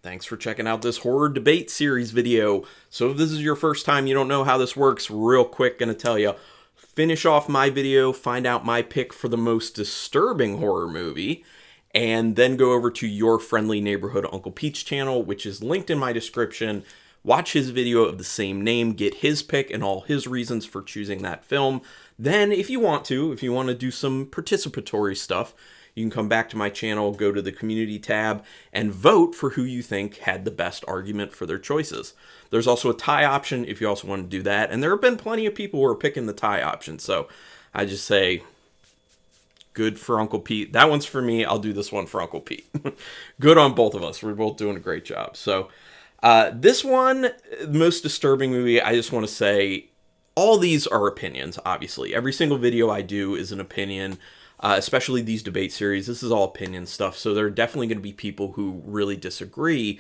Thanks for checking out this horror debate series video. So if this is your first time, you don't know how this works, real quick gonna tell you. Finish off my video, find out my pick for the most disturbing horror movie, and then go over to your friendly neighborhood Uncle Pete's channel, which is linked in my description. Watch his video of the same name, get his pick and all his reasons for choosing that film. Then, if you want to do some participatory stuff, you can come back to my channel, go to the community tab, and vote for who you think had the best argument for their choices. There's also a tie option if you also want to do that, and there have been plenty of people who are picking the tie option, so I just say, good for Uncle Pete. That one's for me. I'll do this one for Uncle Pete. Good on both of us. We're both doing a great job. So, this one, most disturbing movie, I just want to say, all these are opinions, obviously. Every single video I do is an opinion. Especially these debate series, this is all opinion stuff, so there are definitely going to be people who really disagree.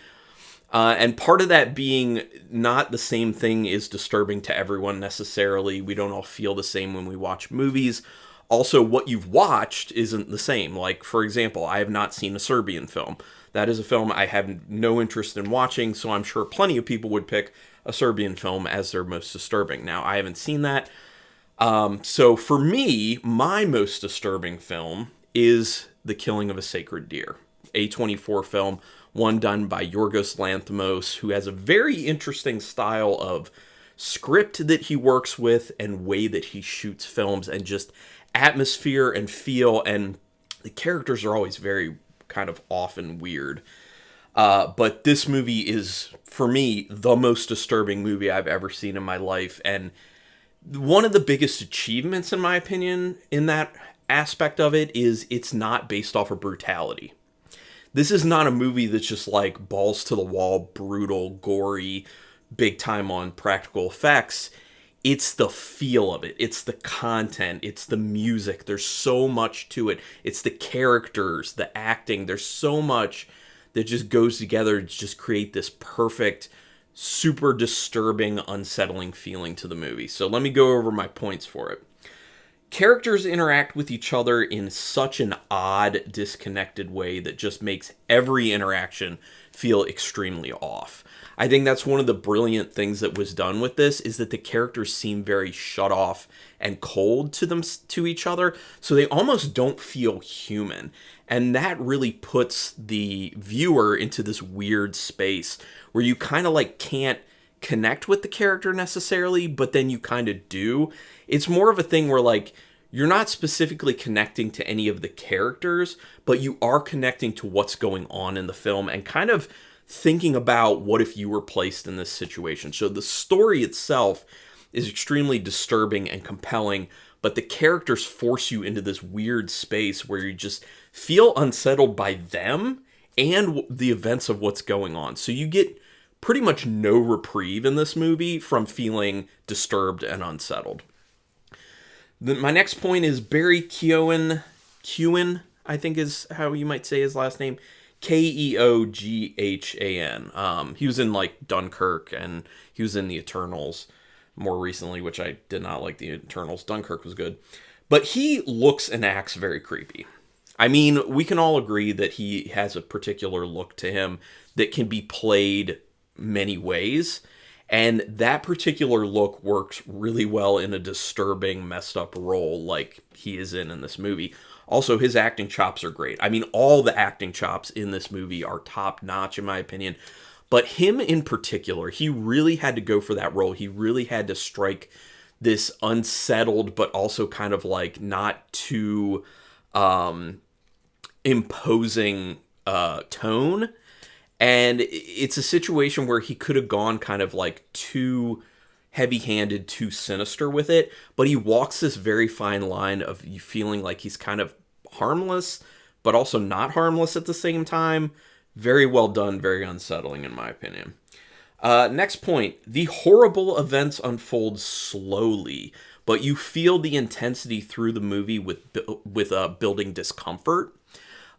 And part of that being not the same thing is disturbing to everyone necessarily. We don't all feel the same when we watch movies. Also, what you've watched isn't the same. Like, for example, I have not seen a Serbian film. That is a film I have no interest in watching, so I'm sure plenty of people would pick a Serbian film as their most disturbing. Now, I haven't seen that. So for me, my most disturbing film is The Killing of a Sacred Deer, A24 film, one done by Yorgos Lanthimos, who has a very interesting style of script that he works with and way that he shoots films and just atmosphere and feel, and the characters are always very kind of off and weird. But this movie is, for me, the most disturbing movie I've ever seen in my life, and one of the biggest achievements, in my opinion, in that aspect of it is it's not based off of brutality. This is not a movie that's just like balls to the wall, brutal, gory, big time on practical effects. It's the feel of it. It's the content. It's the music. There's so much to it. It's the characters, the acting. There's so much that just goes together to just create this perfect, super disturbing, unsettling feeling to the movie. So let me go over my points for it. Characters interact with each other in such an odd, disconnected way that just makes every interaction feel extremely off. I think that's one of the brilliant things that was done with this, is that the characters seem very shut off and cold to each other, so they almost don't feel human. And that really puts the viewer into this weird space where you kind of like can't connect with the character necessarily, but then you kind of do. It's more of a thing where like you're not specifically connecting to any of the characters, but you are connecting to what's going on in the film and kind of thinking about what if you were placed in this situation. So the story itself is extremely disturbing and compelling, but the characters force you into this weird space where you just feel unsettled by them and the events of what's going on. So you get pretty much no reprieve in this movie from feeling disturbed and unsettled. My next point is Barry Keoghan, I think is how you might say his last name, Keoghan. He was in like Dunkirk, and he was in The Eternals more recently, which I did not like. The Eternals. Dunkirk was good, but he looks and acts very creepy. I mean, we can all agree that he has a particular look to him that can be played many ways, and that particular look works really well in a disturbing, messed up role like he is in this movie. Also, his acting chops are great. I mean, all the acting chops in this movie are top-notch, in my opinion. But him in particular, he really had to go for that role. He really had to strike this unsettled, but also kind of like not too imposing tone. And it's a situation where he could have gone kind of like too heavy-handed, too sinister with it, but he walks this very fine line of you feeling like he's kind of harmless, but also not harmless at the same time. Very well done, very unsettling in my opinion. Next point, the horrible events unfold slowly, but you feel the intensity through the movie with building discomfort.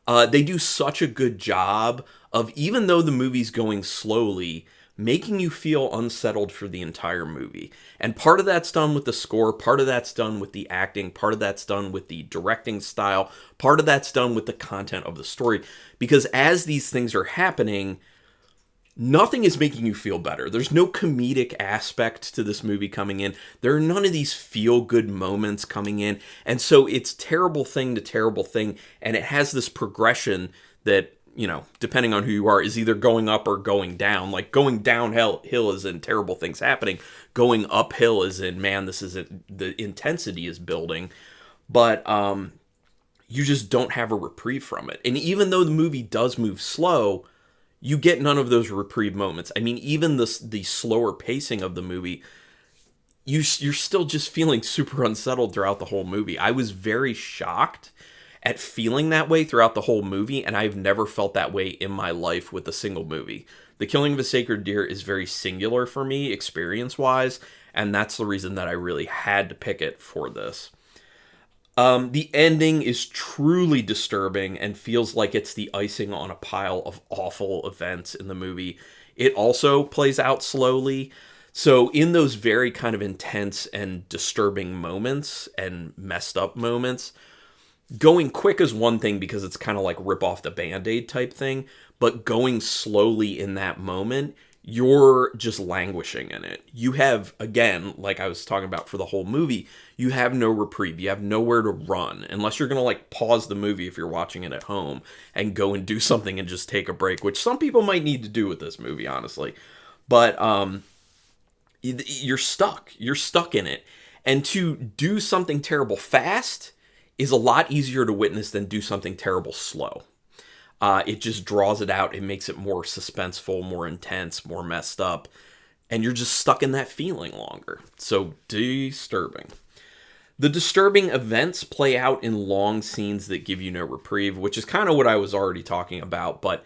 They do such a good job of, even though the movie's going slowly, making you feel unsettled for the entire movie. And part of that's done with the score, part of that's done with the acting, part of that's done with the directing style, part of that's done with the content of the story. Because as these things are happening, Nothing is making you feel better. There's no comedic aspect to this movie coming in. There are none of these feel-good moments coming in. And so it's terrible thing to terrible thing. And it has this progression that, you know, depending on who you are, is either going up or going down. Like, going downhill is in terrible things happening. Going uphill is in, man, this is the intensity is building. But you just don't have a reprieve from it. And even though the movie does move slow, you get none of those reprieve moments. I mean, even the slower pacing of the movie, you're still just feeling super unsettled throughout the whole movie. I was very shocked at feeling that way throughout the whole movie, and I've never felt that way in my life with a single movie. The Killing of a Sacred Deer is very singular for me, experience-wise, and that's the reason that I really had to pick it for this. The ending is truly disturbing and feels like it's the icing on a pile of awful events in the movie. It also plays out slowly. So in those very kind of intense and disturbing moments and messed up moments, going quick is one thing because it's kind of like rip off the Band-Aid type thing, but going slowly in that moment, you're just languishing in it. You have, again, like I was talking about for the whole movie, you have no reprieve. You have nowhere to run unless you're going to like pause the movie if you're watching it at home and go and do something and just take a break, which some people might need to do with this movie, honestly. But you're stuck. You're stuck in it. And to do something terrible fast is a lot easier to witness than do something terrible slow. It just draws it out. It makes it more suspenseful, more intense, more messed up. And you're just stuck in that feeling longer. So disturbing. The disturbing events play out in long scenes that give you no reprieve, which is kind of what I was already talking about. But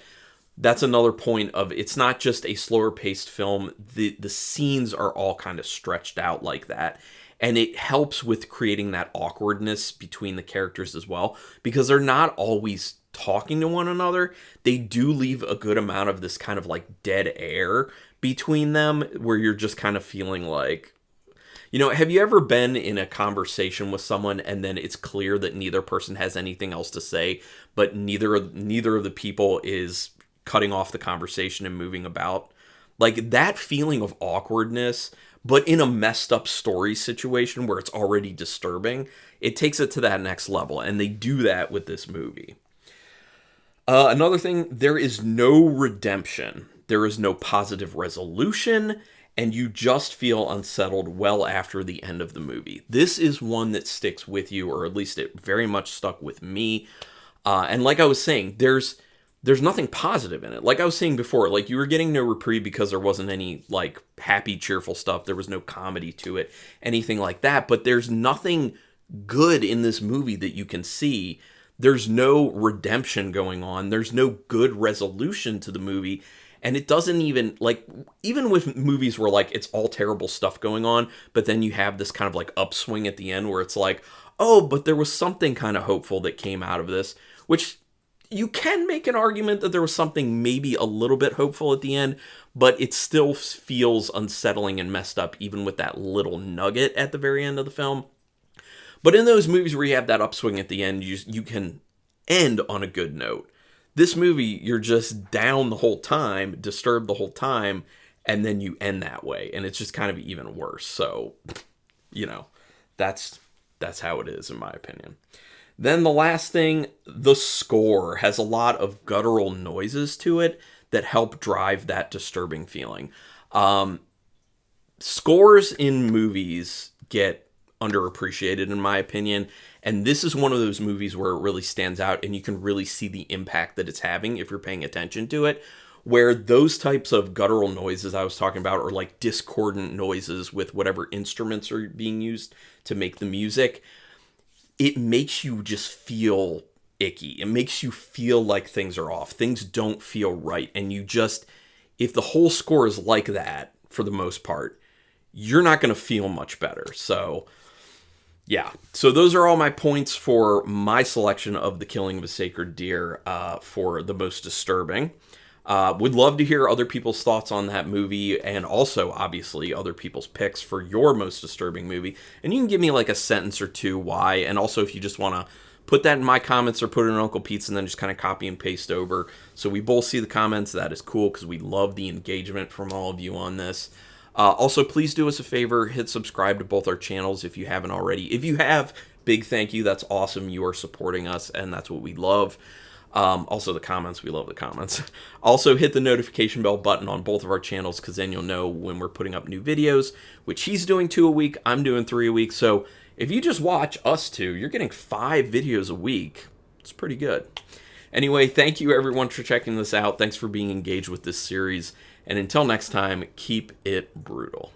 that's another point of it's not just a slower paced film. The scenes are all kind of stretched out like that. And it helps with creating that awkwardness between the characters as well, because they're not always talking to one another. They do leave a good amount of this kind of like dead air between them where you're just kind of feeling like, you know, have you ever been in a conversation with someone and then it's clear that neither person has anything else to say, but neither of the people is cutting off the conversation and moving about? Like that feeling of awkwardness, but in a messed up story situation where it's already disturbing, it takes it to that next level, and they do that with this movie. Another thing, there is no redemption. There is no positive resolution, and you just feel unsettled well after the end of the movie. This is one that sticks with you, or at least it very much stuck with me. And like I was saying, there's nothing positive in it. Like I was saying before, like you were getting no reprieve because there wasn't any like happy, cheerful stuff. There was no comedy to it, anything like that. But there's nothing good in this movie that you can see. There's no redemption going on. There's no good resolution to the movie. And it doesn't even, like, even with movies where, like, it's all terrible stuff going on, but then you have this kind of, like, upswing at the end where it's like, oh, but there was something kind of hopeful that came out of this, which you can make an argument that there was something maybe a little bit hopeful at the end, but it still feels unsettling and messed up, even with that little nugget at the very end of the film. But in those movies where you have that upswing at the end, you can end on a good note. This movie, you're just down the whole time, disturbed the whole time, and then you end that way. And it's just kind of even worse. So, you know, that's how it is, in my opinion. Then the last thing, the score has a lot of guttural noises to it that help drive that disturbing feeling. Scores in movies get underappreciated, in my opinion, and this is one of those movies where it really stands out and you can really see the impact that it's having if you're paying attention to it, where those types of guttural noises I was talking about, or like discordant noises with whatever instruments are being used to make the music, it makes you just feel icky. It makes you feel like things are off. Things don't feel right. And you just, if the whole score is like that, for the most part, you're not going to feel much better. So, yeah. So those are all my points for my selection of The Killing of a Sacred Deer for the most disturbing. Would love to hear other people's thoughts on that movie, and also, obviously, other people's picks for your most disturbing movie. And you can give me like a sentence or two why, and also if you just want to put that in my comments or put it in Uncle Pete's, and then just kind of copy and paste over. So we both see the comments. That is cool because we love the engagement from all of you on this. Also, please do us a favor. Hit subscribe to both our channels if you haven't already. If you have, big thank you. That's awesome. You are supporting us, and that's what we love. Also, the comments. We love the comments. Also, hit the notification bell button on both of our channels because then you'll know when we're putting up new videos, which he's doing 2 a week. I'm doing 3 a week. So if you just watch us two, you're getting 5 videos a week. It's pretty good. Anyway, thank you everyone for checking this out. Thanks for being engaged with this series. And until next time, keep it brutal.